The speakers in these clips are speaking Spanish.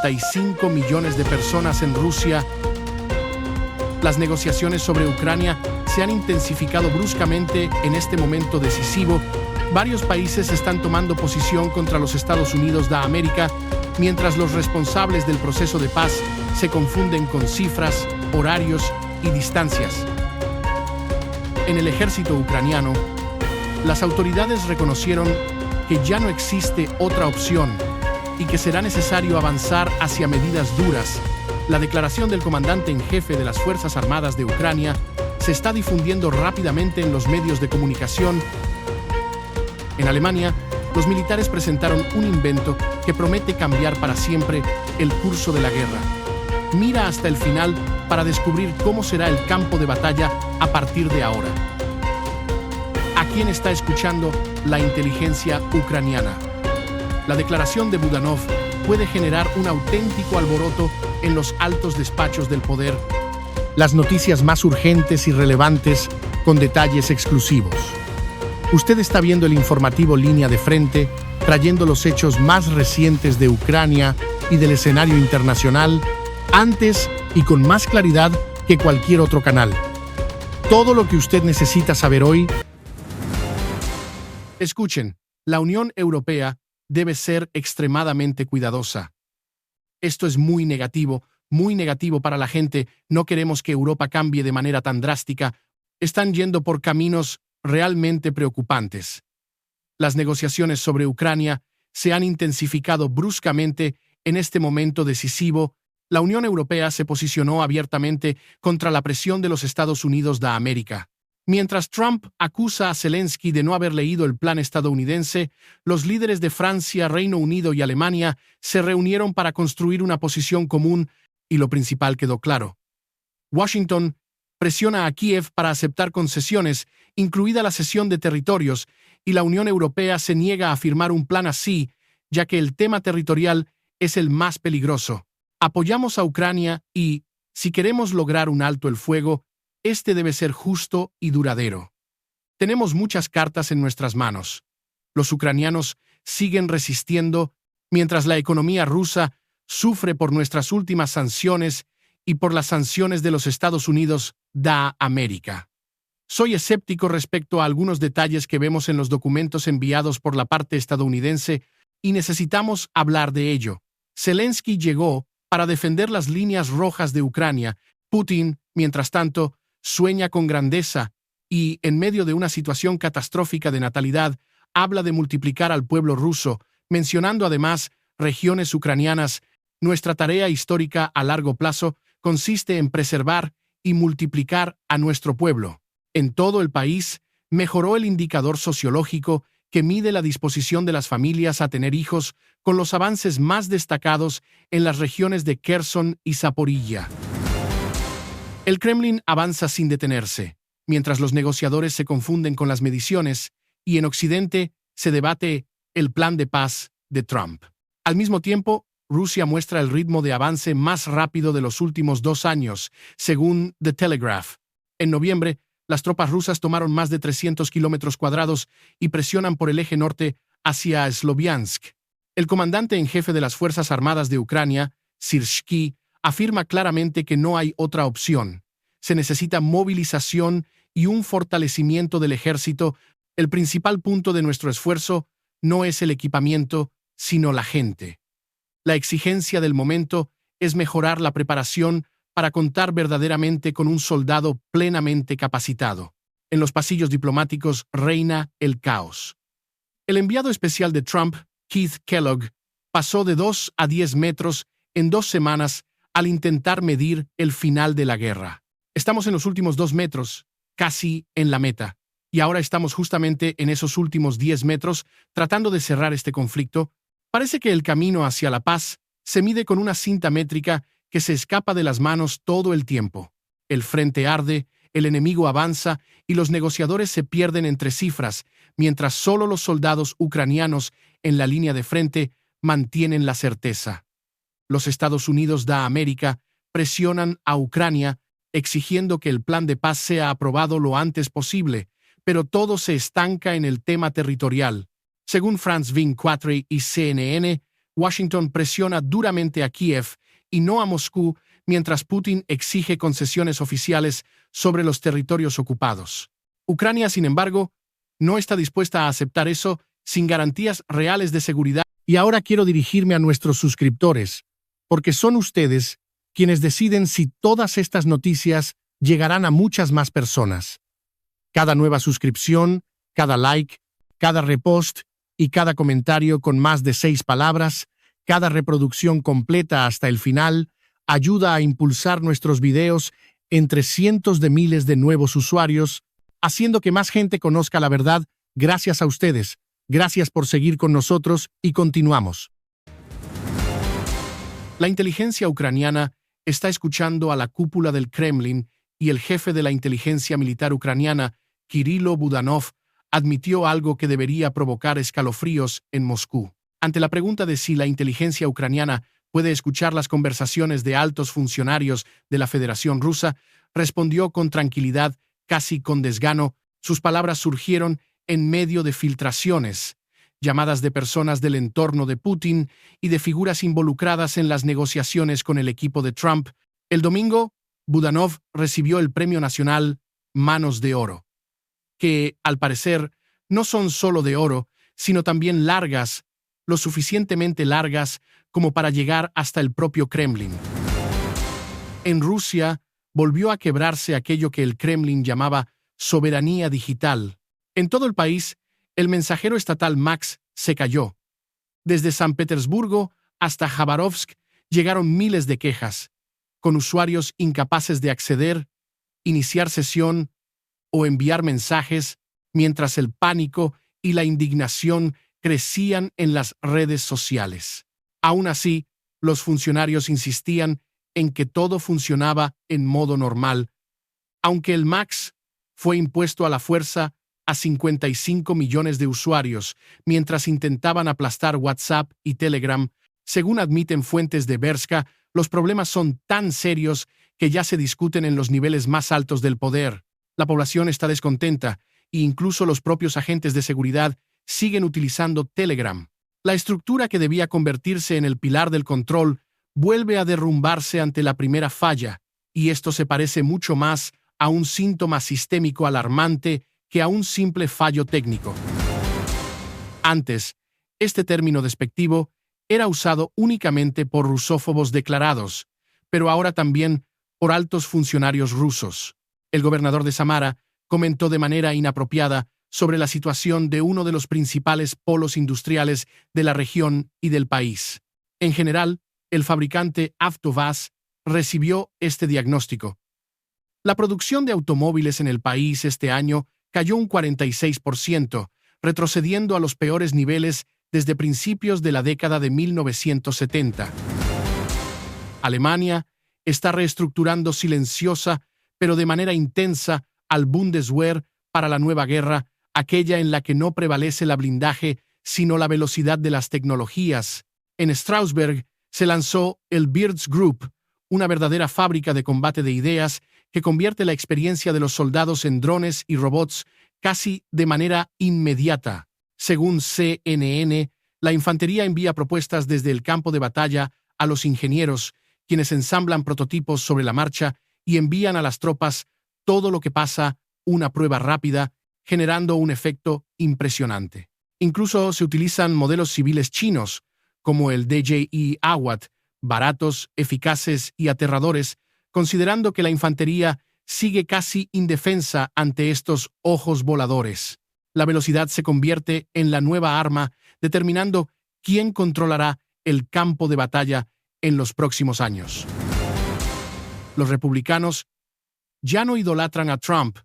55 millones de personas en Rusia. Las negociaciones sobre Ucrania se han intensificado bruscamente en este momento decisivo. Varios países están tomando posición contra los Estados Unidos de América, mientras los responsables del proceso de paz se confunden con cifras, horarios y distancias. En el ejército ucraniano, las autoridades reconocieron que ya no existe otra opción y que será necesario avanzar hacia medidas duras. La declaración del comandante en jefe de las Fuerzas Armadas de Ucrania se está difundiendo rápidamente en los medios de comunicación. En Alemania, los militares presentaron un invento que promete cambiar para siempre el curso de la guerra. Mira hasta el final para descubrir cómo será el campo de batalla a partir de ahora. ¿A quién está escuchando la inteligencia ucraniana? La declaración de Budanov puede generar un auténtico alboroto en los altos despachos del poder. Las noticias más urgentes y relevantes con detalles exclusivos. Usted está viendo el informativo Línea de Frente, trayendo los hechos más recientes de Ucrania y del escenario internacional, antes y con más claridad que cualquier otro canal. Todo lo que usted necesita saber hoy. Escuchen, la Unión Europea debe ser extremadamente cuidadosa. Esto es muy negativo para la gente. No queremos que Europa cambie de manera tan drástica. Están yendo por caminos realmente preocupantes. Las negociaciones sobre Ucrania se han intensificado bruscamente en este momento decisivo. La Unión Europea se posicionó abiertamente contra la presión de los Estados Unidos de América. Mientras Trump acusa a Zelensky de no haber leído el plan estadounidense, los líderes de Francia, Reino Unido y Alemania se reunieron para construir una posición común y lo principal quedó claro. Washington presiona a Kiev para aceptar concesiones, incluida la cesión de territorios, y la Unión Europea se niega a firmar un plan así, ya que el tema territorial es el más peligroso. Apoyamos a Ucrania y, si queremos lograr un alto el fuego, este debe ser justo y duradero. Tenemos muchas cartas en nuestras manos. Los ucranianos siguen resistiendo, mientras la economía rusa sufre por nuestras últimas sanciones y por las sanciones de los Estados Unidos de América. Soy escéptico respecto a algunos detalles que vemos en los documentos enviados por la parte estadounidense y necesitamos hablar de ello. Zelensky llegó para defender las líneas rojas de Ucrania. Putin, mientras tanto, sueña con grandeza y, en medio de una situación catastrófica de natalidad, habla de multiplicar al pueblo ruso, mencionando además regiones ucranianas. Nuestra tarea histórica a largo plazo consiste en preservar y multiplicar a nuestro pueblo. En todo el país, mejoró el indicador sociológico que mide la disposición de las familias a tener hijos, con los avances más destacados en las regiones de Kherson y Zaporilla. El Kremlin avanza sin detenerse, mientras los negociadores se confunden con las mediciones, y en Occidente se debate el plan de paz de Trump. Al mismo tiempo, Rusia muestra el ritmo de avance más rápido de los últimos 2 años, según The Telegraph. En noviembre, las tropas rusas tomaron más de 300 kilómetros cuadrados y presionan por el eje norte hacia Sloviansk. El comandante en jefe de las Fuerzas Armadas de Ucrania, Syrsky, afirma claramente que no hay otra opción. Se necesita movilización y un fortalecimiento del ejército. El principal punto de nuestro esfuerzo no es el equipamiento, sino la gente. La exigencia del momento es mejorar la preparación para contar verdaderamente con un soldado plenamente capacitado. En los pasillos diplomáticos reina el caos. El enviado especial de Trump, Keith Kellogg, pasó de 2 a 10 metros en 2 semanas al intentar medir el final de la guerra. Estamos en los últimos 2 metros, casi en la meta, y ahora estamos justamente en esos últimos 10 metros tratando de cerrar este conflicto. Parece que el camino hacia la paz se mide con una cinta métrica que se escapa de las manos todo el tiempo. El frente arde, el enemigo avanza y los negociadores se pierden entre cifras, mientras solo los soldados ucranianos en la línea de frente mantienen la certeza. Los Estados Unidos de América presionan a Ucrania exigiendo que el plan de paz sea aprobado lo antes posible, pero todo se estanca en el tema territorial. Según France 24 y CNN, Washington presiona duramente a Kiev y no a Moscú, mientras Putin exige concesiones oficiales sobre los territorios ocupados. Ucrania, sin embargo, no está dispuesta a aceptar eso sin garantías reales de seguridad. Y ahora quiero dirigirme a nuestros suscriptores, porque son ustedes quienes deciden si todas estas noticias llegarán a muchas más personas. Cada nueva suscripción, cada like, cada repost y cada comentario con más de 6 palabras, cada reproducción completa hasta el final, ayuda a impulsar nuestros videos entre cientos de miles de nuevos usuarios, haciendo que más gente conozca la verdad. Gracias a ustedes. Gracias por seguir con nosotros y continuamos. La inteligencia ucraniana está escuchando a la cúpula del Kremlin y el jefe de la inteligencia militar ucraniana, Kirilo Budanov, admitió algo que debería provocar escalofríos en Moscú. Ante la pregunta de si la inteligencia ucraniana puede escuchar las conversaciones de altos funcionarios de la Federación Rusa, respondió con tranquilidad, casi con desgano. Sus palabras surgieron en medio de filtraciones, llamadas de personas del entorno de Putin y de figuras involucradas en las negociaciones con el equipo de Trump. El domingo, Budanov recibió el Premio Nacional Manos de Oro, que, al parecer, no son solo de oro, sino también largas, lo suficientemente largas como para llegar hasta el propio Kremlin. En Rusia, volvió a quebrarse aquello que el Kremlin llamaba soberanía digital. En todo el país, el mensajero estatal Max se cayó. Desde San Petersburgo hasta Khabarovsk llegaron miles de quejas, con usuarios incapaces de acceder, iniciar sesión o enviar mensajes, mientras el pánico y la indignación crecían en las redes sociales. Aún así, los funcionarios insistían en que todo funcionaba en modo normal, aunque el Max fue impuesto a la fuerza a 55 millones de usuarios, mientras intentaban aplastar WhatsApp y Telegram. Según admiten fuentes de Berska, los problemas son tan serios que ya se discuten en los niveles más altos del poder. La población está descontenta, e incluso los propios agentes de seguridad siguen utilizando Telegram. La estructura que debía convertirse en el pilar del control vuelve a derrumbarse ante la primera falla, y esto se parece mucho más a un síntoma sistémico alarmante que a un simple fallo técnico. Antes, este término despectivo era usado únicamente por rusófobos declarados, pero ahora también por altos funcionarios rusos. El gobernador de Samara comentó de manera inapropiada sobre la situación de uno de los principales polos industriales de la región y del país. En general, el fabricante Avtovaz recibió este diagnóstico. La producción de automóviles en el país este año cayó un 46%, retrocediendo a los peores niveles desde principios de la década de 1970. Alemania está reestructurando silenciosa, pero de manera intensa, al Bundeswehr para la nueva guerra, aquella en la que no prevalece la blindaje, sino la velocidad de las tecnologías. En Strausberg se lanzó el Birds Group, una verdadera fábrica de combate de ideas que convierte la experiencia de los soldados en drones y robots casi de manera inmediata. Según CNN, la infantería envía propuestas desde el campo de batalla a los ingenieros, quienes ensamblan prototipos sobre la marcha y envían a las tropas todo lo que pasa una prueba rápida, generando un efecto impresionante. Incluso se utilizan modelos civiles chinos, como el DJI Awat, baratos, eficaces y aterradores, considerando que la infantería sigue casi indefensa ante estos ojos voladores. La velocidad se convierte en la nueva arma, determinando quién controlará el campo de batalla en los próximos años. Los republicanos ya no idolatran a Trump,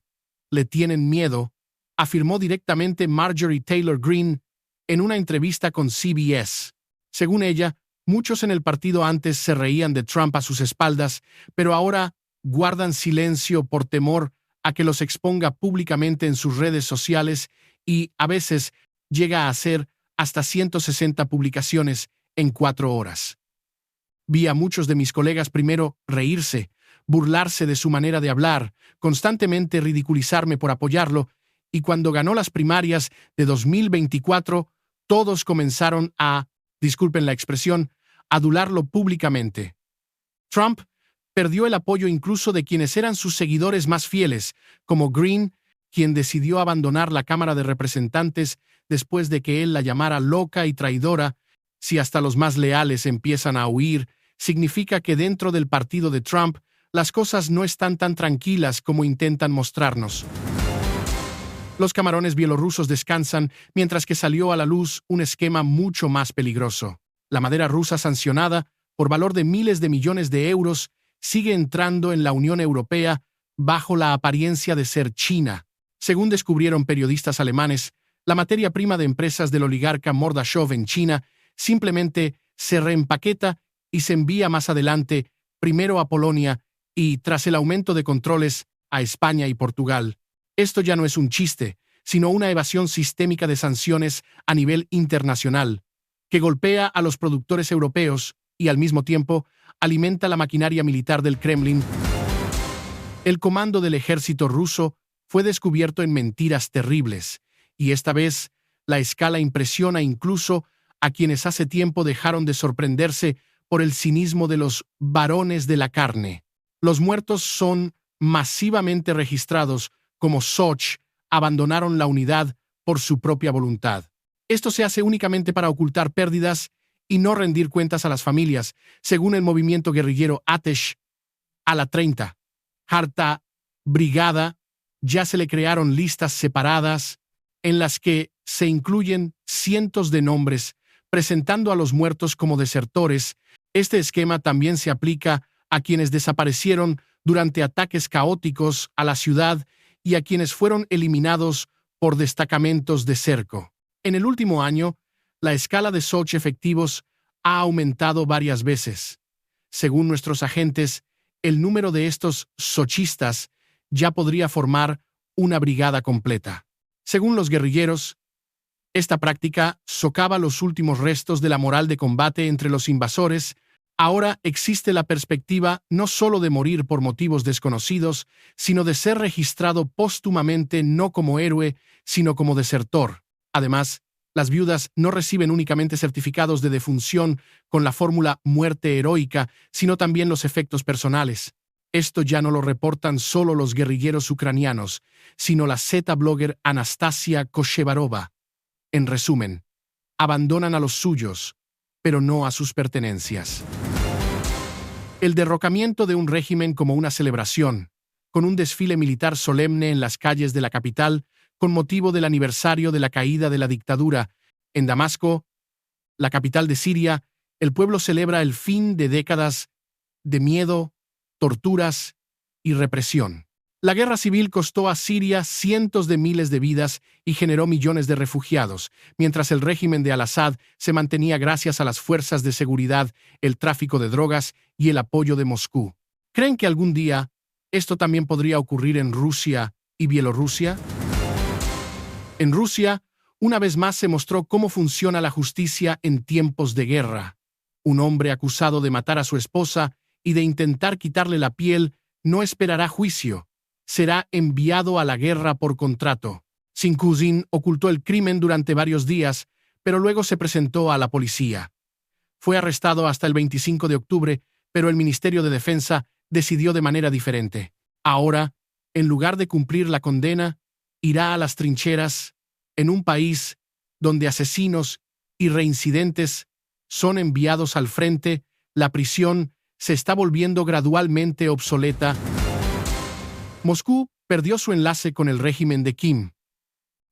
le tienen miedo, afirmó directamente Marjorie Taylor Greene en una entrevista con CBS. Según ella, muchos en el partido antes se reían de Trump a sus espaldas, pero ahora guardan silencio por temor a que los exponga públicamente en sus redes sociales y, a veces, llega a hacer hasta 160 publicaciones en 4 horas. Vi a muchos de mis colegas primero reírse, burlarse de su manera de hablar, constantemente ridiculizarme por apoyarlo, y cuando ganó las primarias de 2024, todos comenzaron a disculpen la expresión, adularlo públicamente. Trump perdió el apoyo incluso de quienes eran sus seguidores más fieles, como Green, quien decidió abandonar la Cámara de Representantes después de que él la llamara loca y traidora. Si hasta los más leales empiezan a huir, significa que dentro del partido de Trump las cosas no están tan tranquilas como intentan mostrarnos. Los camarones bielorrusos descansan mientras que salió a la luz un esquema mucho más peligroso. La madera rusa sancionada, por valor de miles de millones de euros, sigue entrando en la Unión Europea bajo la apariencia de ser China. Según descubrieron periodistas alemanes, la materia prima de empresas del oligarca Mordashov en China simplemente se reempaqueta y se envía más adelante, primero a Polonia y, tras el aumento de controles, a España y Portugal. Esto ya no es un chiste, sino una evasión sistémica de sanciones a nivel internacional, que golpea a los productores europeos y, al mismo tiempo, alimenta la maquinaria militar del Kremlin. El comando del ejército ruso fue descubierto en mentiras terribles, y esta vez la escala impresiona incluso a quienes hace tiempo dejaron de sorprenderse por el cinismo de los varones de la carne. Los muertos son masivamente registrados como Soch abandonaron la unidad por su propia voluntad. Esto se hace únicamente para ocultar pérdidas y no rendir cuentas a las familias, según el movimiento guerrillero Atesh. A la 30, Harta Brigada, ya se le crearon listas separadas en las que se incluyen cientos de nombres, presentando a los muertos como desertores. Este esquema también se aplica a quienes desaparecieron durante ataques caóticos a la ciudad y a quienes fueron eliminados por destacamentos de cerco. En el último año, la escala de Soch efectivos ha aumentado varias veces. Según nuestros agentes, el número de estos sochistas ya podría formar una brigada completa. Según los guerrilleros, esta práctica socava los últimos restos de la moral de combate entre los invasores. Ahora existe la perspectiva no solo de morir por motivos desconocidos, sino de ser registrado póstumamente no como héroe, sino como desertor. Además, las viudas no reciben únicamente certificados de defunción con la fórmula muerte heroica, sino también los efectos personales. Esto ya no lo reportan solo los guerrilleros ucranianos, sino la Z-blogger Anastasia Koshevarova. En resumen, abandonan a los suyos, pero no a sus pertenencias. El derrocamiento de un régimen como una celebración, con un desfile militar solemne en las calles de la capital con motivo del aniversario de la caída de la dictadura. En Damasco, la capital de Siria, el pueblo celebra el fin de décadas de miedo, torturas y represión. La guerra civil costó a Siria cientos de miles de vidas y generó millones de refugiados, mientras el régimen de Al-Assad se mantenía gracias a las fuerzas de seguridad, el tráfico de drogas y el apoyo de Moscú. ¿Creen que algún día esto también podría ocurrir en Rusia y Bielorrusia? En Rusia, una vez más se mostró cómo funciona la justicia en tiempos de guerra. Un hombre acusado de matar a su esposa y de intentar quitarle la piel no esperará juicio. Será enviado a la guerra por contrato. Sinkusin ocultó el crimen durante varios días, pero luego se presentó a la policía. Fue arrestado hasta el 25 de octubre, pero el Ministerio de Defensa decidió de manera diferente. Ahora, en lugar de cumplir la condena, irá a las trincheras en un país donde asesinos y reincidentes son enviados al frente. La prisión se está volviendo gradualmente obsoleta. Moscú perdió su enlace con el régimen de Kim.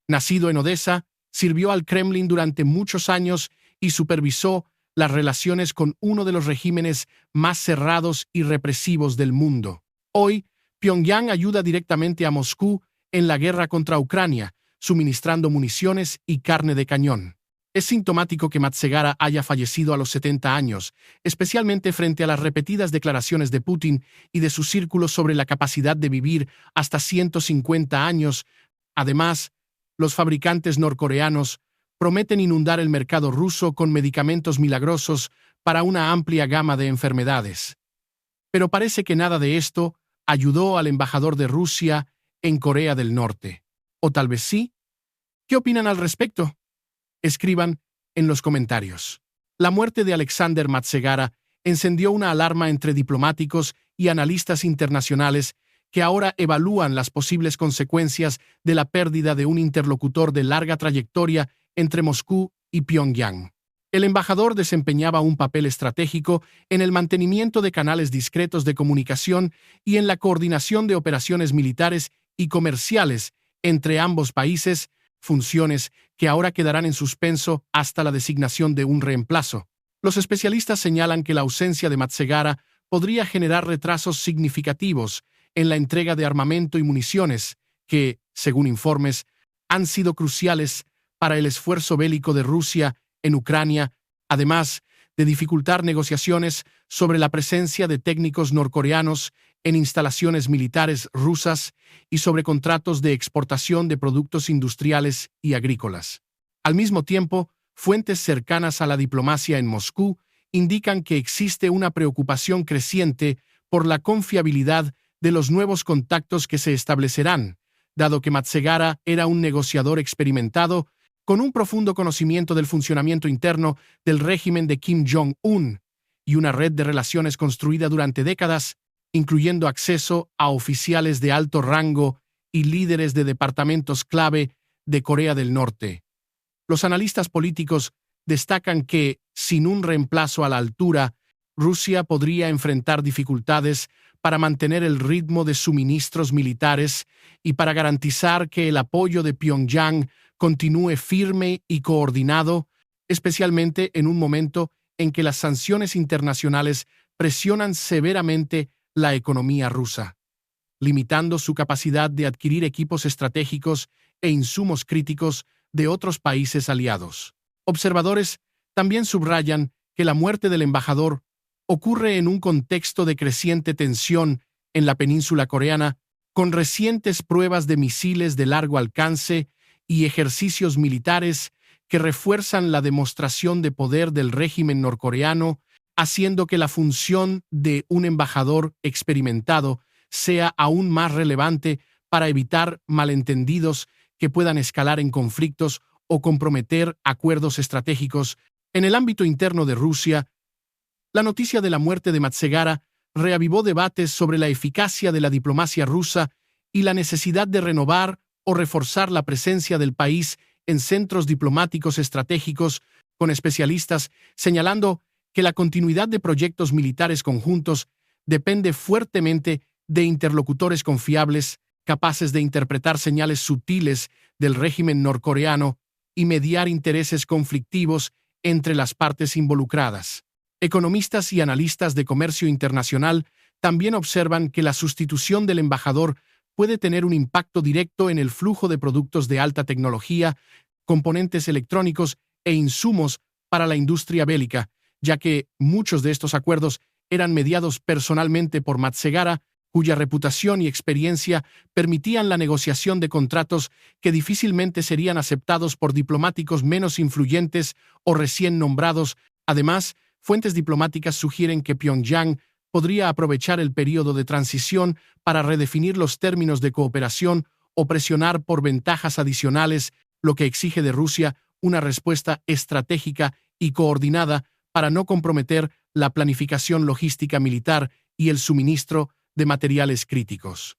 Nacido en Odessa, sirvió al Kremlin durante muchos años y supervisó las relaciones con uno de los regímenes más cerrados y represivos del mundo. Hoy, Pyongyang ayuda directamente a Moscú en la guerra contra Ucrania, suministrando municiones y carne de cañón. Es sintomático que Matsegara haya fallecido a los 70 años, especialmente frente a las repetidas declaraciones de Putin y de su círculo sobre la capacidad de vivir hasta 150 años. Además, los fabricantes norcoreanos prometen inundar el mercado ruso con medicamentos milagrosos para una amplia gama de enfermedades. Pero parece que nada de esto ayudó al embajador de Rusia en Corea del Norte. ¿O tal vez sí? ¿Qué opinan al respecto? Escriban en los comentarios. La muerte de Alexander Matsegara encendió una alarma entre diplomáticos y analistas internacionales que ahora evalúan las posibles consecuencias de la pérdida de un interlocutor de larga trayectoria entre Moscú y Pyongyang. El embajador desempeñaba un papel estratégico en el mantenimiento de canales discretos de comunicación y en la coordinación de operaciones militares y comerciales entre ambos países, funciones que ahora quedarán en suspenso hasta la designación de un reemplazo. Los especialistas señalan que la ausencia de Matsegara podría generar retrasos significativos en la entrega de armamento y municiones que, según informes, han sido cruciales para el esfuerzo bélico de Rusia en Ucrania, además de dificultar negociaciones sobre la presencia de técnicos norcoreanos en instalaciones militares rusas y sobre contratos de exportación de productos industriales y agrícolas. Al mismo tiempo, fuentes cercanas a la diplomacia en Moscú indican que existe una preocupación creciente por la confiabilidad de los nuevos contactos que se establecerán, dado que Matsegara era un negociador experimentado con un profundo conocimiento del funcionamiento interno del régimen de Kim Jong-un y una red de relaciones construida durante décadas, incluyendo acceso a oficiales de alto rango y líderes de departamentos clave de Corea del Norte. Los analistas políticos destacan que, sin un reemplazo a la altura, Rusia podría enfrentar dificultades para mantener el ritmo de suministros militares y para garantizar que el apoyo de Pyongyang continúe firme y coordinado, especialmente en un momento en que las sanciones internacionales presionan severamente la economía rusa, limitando su capacidad de adquirir equipos estratégicos e insumos críticos de otros países aliados. Observadores también subrayan que la muerte del embajador ocurre en un contexto de creciente tensión en la península coreana, con recientes pruebas de misiles de largo alcance y ejercicios militares que refuerzan la demostración de poder del régimen norcoreano, haciendo que la función de un embajador experimentado sea aún más relevante para evitar malentendidos que puedan escalar en conflictos o comprometer acuerdos estratégicos. En el ámbito interno de Rusia, la noticia de la muerte de Matsegara reavivó debates sobre la eficacia de la diplomacia rusa y la necesidad de renovar o reforzar la presencia del país en centros diplomáticos estratégicos, con especialistas señalando que la continuidad de proyectos militares conjuntos depende fuertemente de interlocutores confiables, capaces de interpretar señales sutiles del régimen norcoreano y mediar intereses conflictivos entre las partes involucradas. Economistas y analistas de comercio internacional también observan que la sustitución del embajador puede tener un impacto directo en el flujo de productos de alta tecnología, componentes electrónicos e insumos para la industria bélica, ya que muchos de estos acuerdos eran mediados personalmente por Matsegara, cuya reputación y experiencia permitían la negociación de contratos que difícilmente serían aceptados por diplomáticos menos influyentes o recién nombrados. Además, fuentes diplomáticas sugieren que Pyongyang podría aprovechar el periodo de transición para redefinir los términos de cooperación o presionar por ventajas adicionales, lo que exige de Rusia una respuesta estratégica y coordinada para no comprometer la planificación logística militar y el suministro de materiales críticos.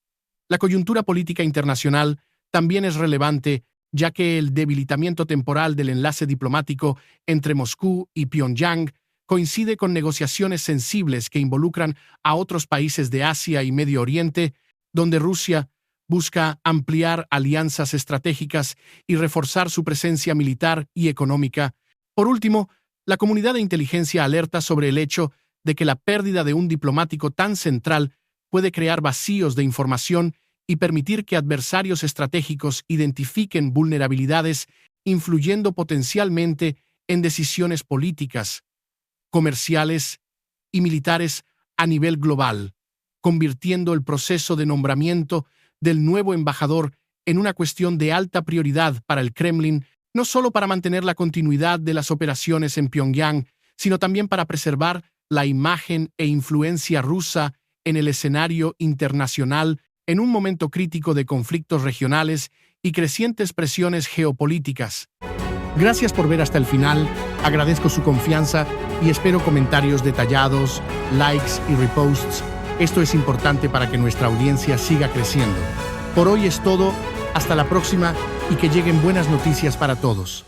La coyuntura política internacional también es relevante, ya que el debilitamiento temporal del enlace diplomático entre Moscú y Pyongyang coincide con negociaciones sensibles que involucran a otros países de Asia y Medio Oriente, donde Rusia busca ampliar alianzas estratégicas y reforzar su presencia militar y económica. Por último, la comunidad de inteligencia alerta sobre el hecho de que la pérdida de un diplomático tan central puede crear vacíos de información y permitir que adversarios estratégicos identifiquen vulnerabilidades, influyendo potencialmente en decisiones políticas, comerciales y militares a nivel global, convirtiendo el proceso de nombramiento del nuevo embajador en una cuestión de alta prioridad para el Kremlin, no solo para mantener la continuidad de las operaciones en Pyongyang, sino también para preservar la imagen e influencia rusa en el escenario internacional en un momento crítico de conflictos regionales y crecientes presiones geopolíticas. Gracias por ver hasta el final, agradezco su confianza y espero comentarios detallados, likes y reposts. Esto es importante para que nuestra audiencia siga creciendo. Por hoy es todo, hasta la próxima y que lleguen buenas noticias para todos.